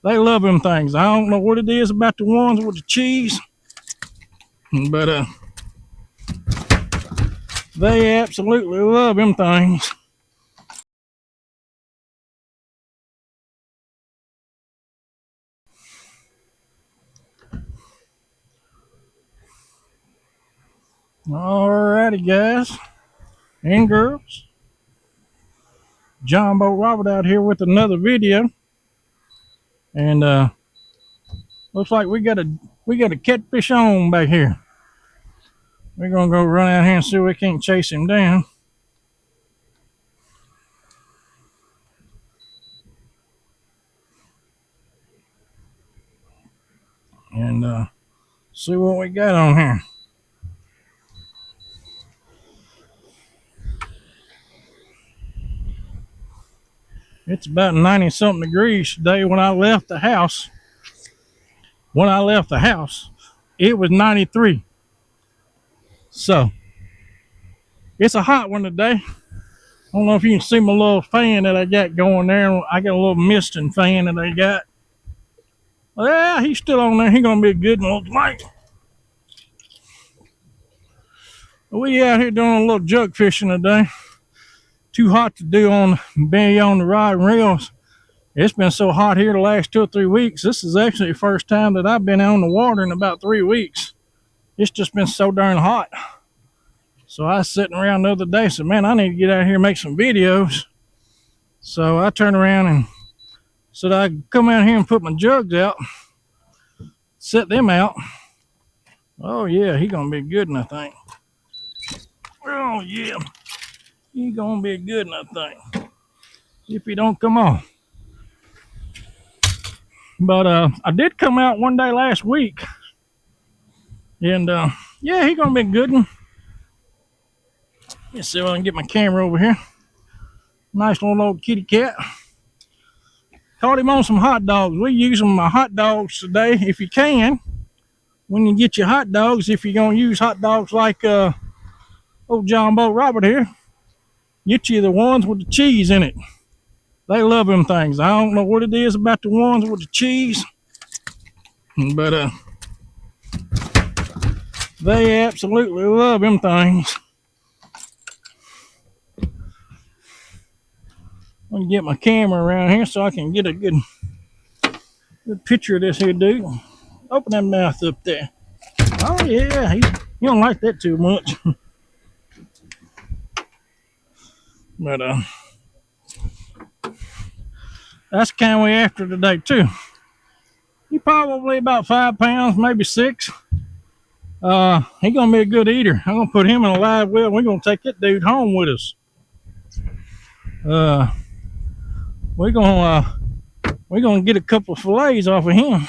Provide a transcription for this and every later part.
They love them things. I don't know what it is about the ones with the cheese, but they absolutely love them things. Alrighty, guys and girls. Jumbo Robert out here with another video, and looks like we got a catfish on back here. We're gonna go run out here and see if we can't chase him down. And see what we got on here. It's about 90 something degrees today. When I left the house, it was 93. So it's a hot one today. I don't know if you can see my little fan that I got going there. I got a little misting fan that I got. Well, he's still on there. He's gonna be a good one, looks like. We out here doing a little jug fishing today. Too hot to do on the rod and reels. It's been so hot here the last 2 or 3 weeks. This is actually the first time that I've been on the water in about 3 weeks. It's just been so darn hot. So I was sitting around the other day and said, man, I need to get out here and make some videos. So I turned around and said I'd come out here and put my jugs out, set them out. Oh yeah, he's gonna be good one, I think. Oh yeah, he's gonna be good one, I think, if he don't come on. But I did come out one day last week, and yeah, he's gonna be a good one. Let's see if I can get my camera over here. Nice little old kitty cat. Caught him on some hot dogs. We're using my hot dogs today. If you can, when you get your hot dogs, if you're gonna use hot dogs like old Jumbo Robert here, get you the ones with the cheese in it. They love them things. I don't know what it is about the ones with the cheese, but they absolutely love them things. I'm gonna get my camera around here so I can get a good picture of this here dude. Open that mouth up there. Oh yeah, you don't like that too much. But that's the kind we're after today too. He probably about 5 pounds, maybe 6. He gonna be a good eater. I'm gonna put him in a live well. We're gonna take that dude home with us. We're gonna get a couple of fillets off of him.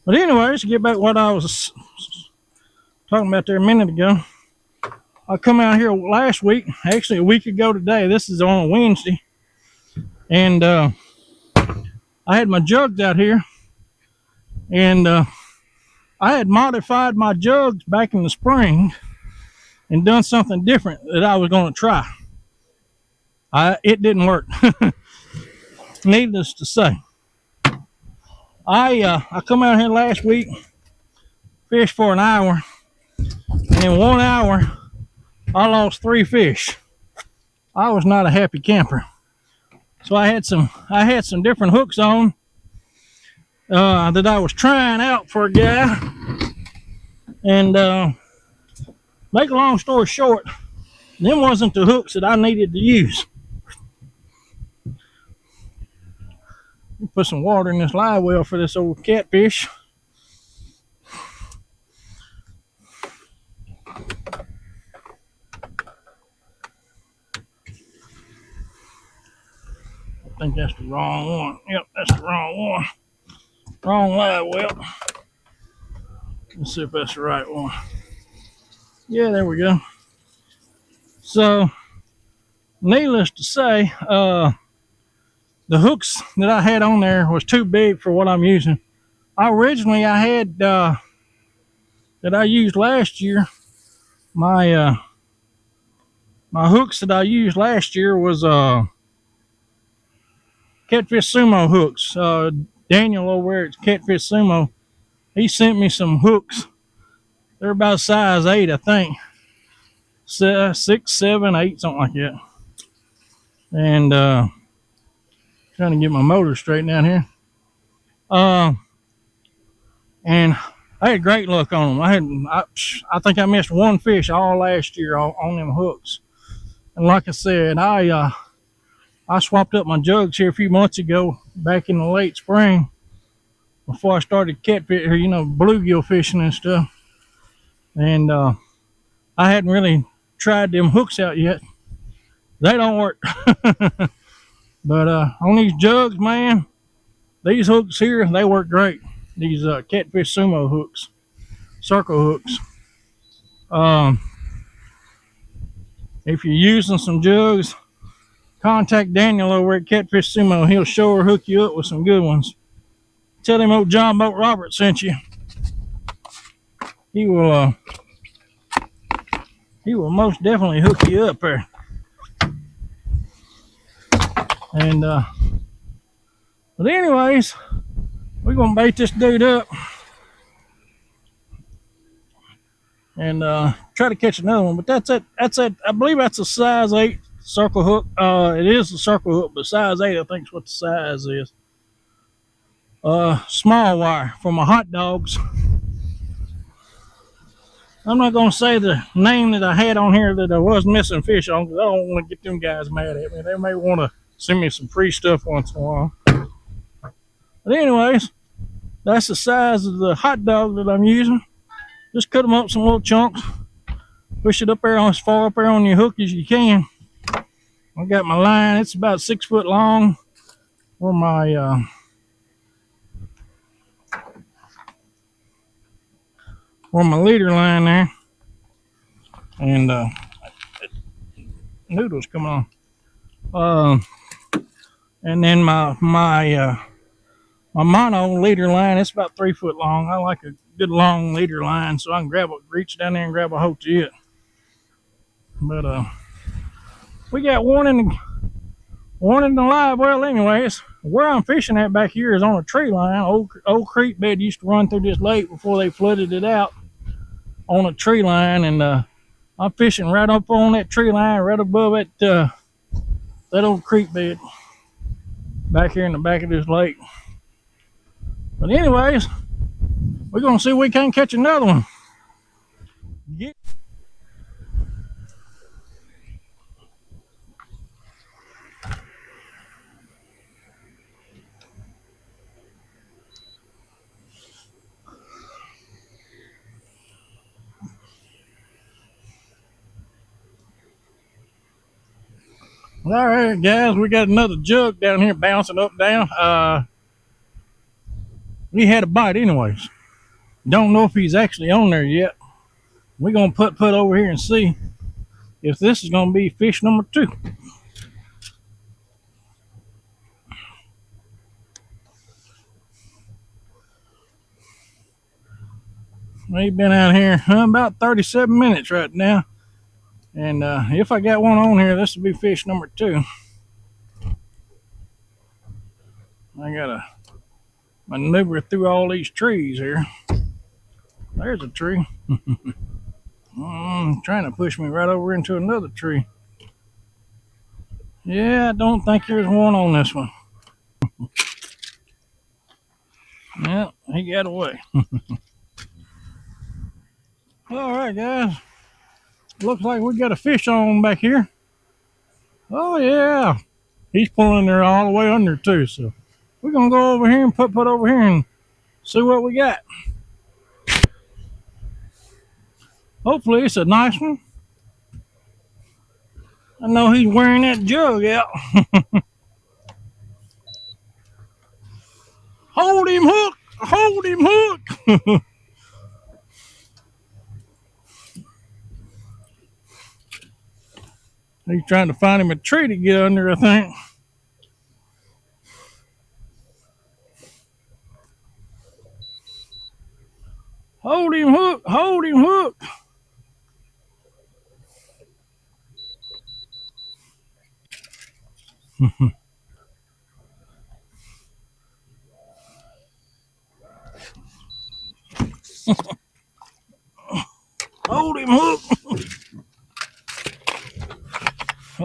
But anyways, to get back to what I was talking about there a minute ago. I come out here last week, actually a week ago today. This is on a Wednesday, and I had my jugs out here, and I had modified my jugs back in the spring and done something different that I was going to try. It didn't work. Needless to say, I come out here last week, fished for an hour, and in 1 hour I lost 3 fish. I was not a happy camper. So I had some different hooks on that I was trying out for a guy, and make a long story short, them wasn't the hooks that I needed to use. Put some water in this live well for this old catfish. I think that's the wrong one. Yep, that's the wrong one. Wrong live well. Let's see if that's the right one. Yeah, there we go. So, needless to say, the hooks that I had on there was too big for what I'm using. Originally, I had that I used last year. My hooks that I used last year was Catfish Sumo hooks. Daniel over there at Catfish Sumo, he sent me some hooks. They're about size 8, I think. 6, 7, 8, something like that. And trying to get my motor straightened out here. And I had great luck on them. I think I missed one fish all last year on them hooks. And like I said, I swapped up my jugs here a few months ago, back in the late spring, before I started catfish, bluegill fishing and stuff. And I hadn't really tried them hooks out yet. They don't work. But on these jugs, man, these hooks here, they work great. These Catfish Sumo hooks, circle hooks. If you're using some jugs, contact Daniel over at Catfish Sumo. He'll sure hook you up with some good ones. Tell him old John Boat Robert sent you. He will most definitely hook you up there. And but anyways, we're gonna bait this dude up and try to catch another one. But that's it. I believe that's a size 8 circle hook. It is a circle hook, but size 8 I think is what the size is. Small wire from a HOTDOGS. I'm not gonna say the name that I had on here that I was missing fish on, because I don't want to get them guys mad at me. They may want to send me some free stuff once in a while. But anyways, that's the size of the hot dog that I'm using. Just cut them up some little chunks. Push it up there as far up there on your hook as you can. I got my line. It's about 6 foot long. Where my leader line there. And noodles coming on. And then my mono leader line, it's about 3 foot long. I like a good long leader line so I can reach down there and grab a hold to it. But we got one in the live well. Anyways, where I'm fishing at back here is on a tree line. Old creek bed used to run through this lake before they flooded it out on a tree line, and I'm fishing right up on that tree line, right above it, that old creek bed back here in the back of this lake. But anyways, we're gonna see if we can't catch another one. All right, guys, we got another jug down here bouncing up down. We had a bite anyways. Don't know if he's actually on there yet. We're gonna put over here and see if this is gonna be fish number 2. We've been out here about 37 minutes right now. And if I got one on here, this will be fish number 2. I gotta maneuver through all these trees here. There's a tree. Trying to push me right over into another tree. Yeah, I don't think there's one on this one. Yeah, he got away. All right, guys. Looks like we got a fish on back here. Oh yeah, he's pulling there all the way under too. So we're gonna go over here and put over here and see what we got. Hopefully it's a nice one. I know he's wearing that jug out. Hold him, hook! Hold him, hook! He's trying to find him a tree to get under, I think. Hold him, hook! Hold him, hook!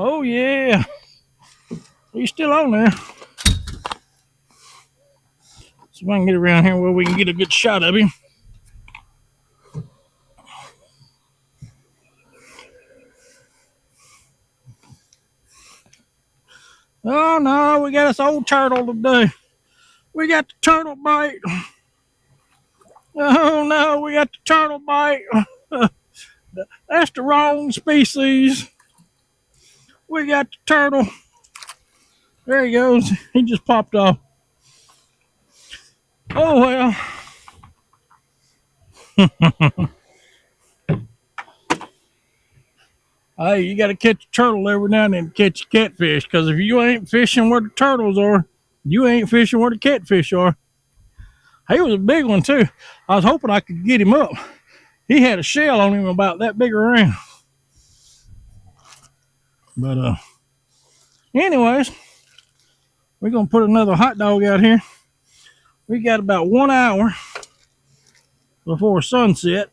Oh yeah. He's still on there. See if I can get around here where we can get a good shot of him. Oh no, we got this old turtle today. We got the turtle bite. Oh no, we got the turtle bite. That's the wrong species. We got the turtle. There he goes. He just popped off. Oh well. Hey, you got to catch a turtle every now and then to catch a catfish, because if you ain't fishing where the turtles are, you ain't fishing where the catfish are. He was a big one too. I was hoping I could get him up. He had a shell on him about that big around. But anyways, we're gonna put another hot dog out here. We got about 1 hour before sunset,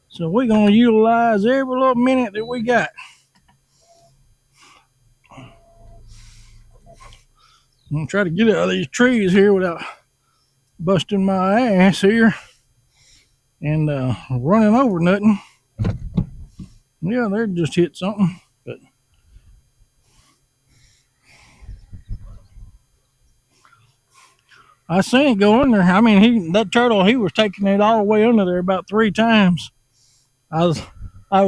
so we're gonna utilize every little minute that we got. I'm gonna try to get out of these trees here without busting my ass here and running over nothing. Yeah, there just hit something. But I seen it go in there. I mean, that turtle, he was taking it all the way under there about 3 times. I was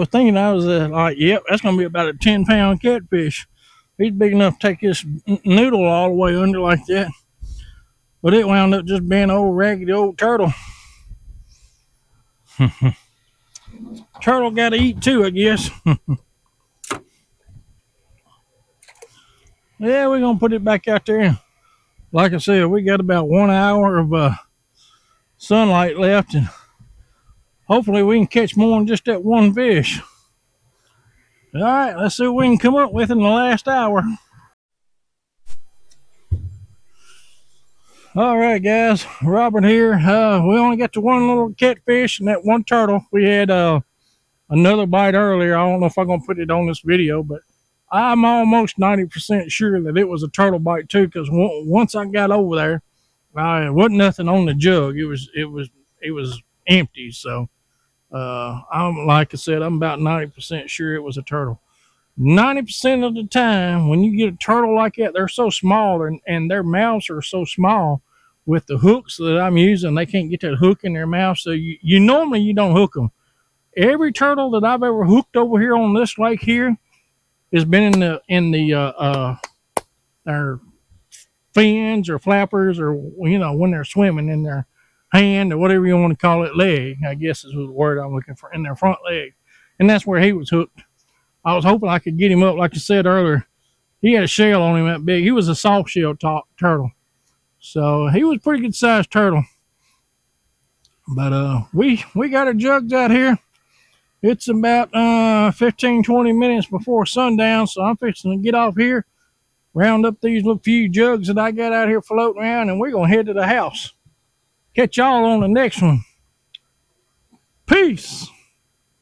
thinking, I was like, yep, that's gonna be about a 10-pound catfish. He's big enough to take this noodle all the way under like that. But it wound up just being an old raggedy old turtle. Turtle got to eat too, I guess. Yeah, we're gonna put it back out there. Like I said, we got about 1 hour of sunlight left, and hopefully we can catch more than just that one fish. All right, let's see what we can come up with in the last hour. All right, guys, Robert here. We only got to one little catfish and that one turtle. We had another bite earlier. I don't know if I'm gonna put it on this video, but I'm almost 90% sure that it was a turtle bite too, because once I got over there, it wasn't nothing on the jug. It was empty. So like I said, I'm about 90% sure it was a turtle. 90% of the time, when you get a turtle like that, they're so small, and their mouths are so small with the hooks that I'm using. They can't get that hook in their mouth, so you normally you don't hook them. Every turtle that I've ever hooked over here on this lake here has been in the their fins or flappers, or when they're swimming, in their hand, or whatever you want to call it, leg, I guess is the word I'm looking for, in their front leg, and that's where he was hooked. I was hoping I could get him up. Like I said earlier, he had a shell on him that big. He was a soft shell turtle, so he was a pretty good sized turtle. But we got our jugs out here. It's about 15-20 minutes before sundown, so I'm fixing to get off here, round up these little few jugs that I got out here floating around, and we're gonna head to the house. Catch y'all on the next one. Peace.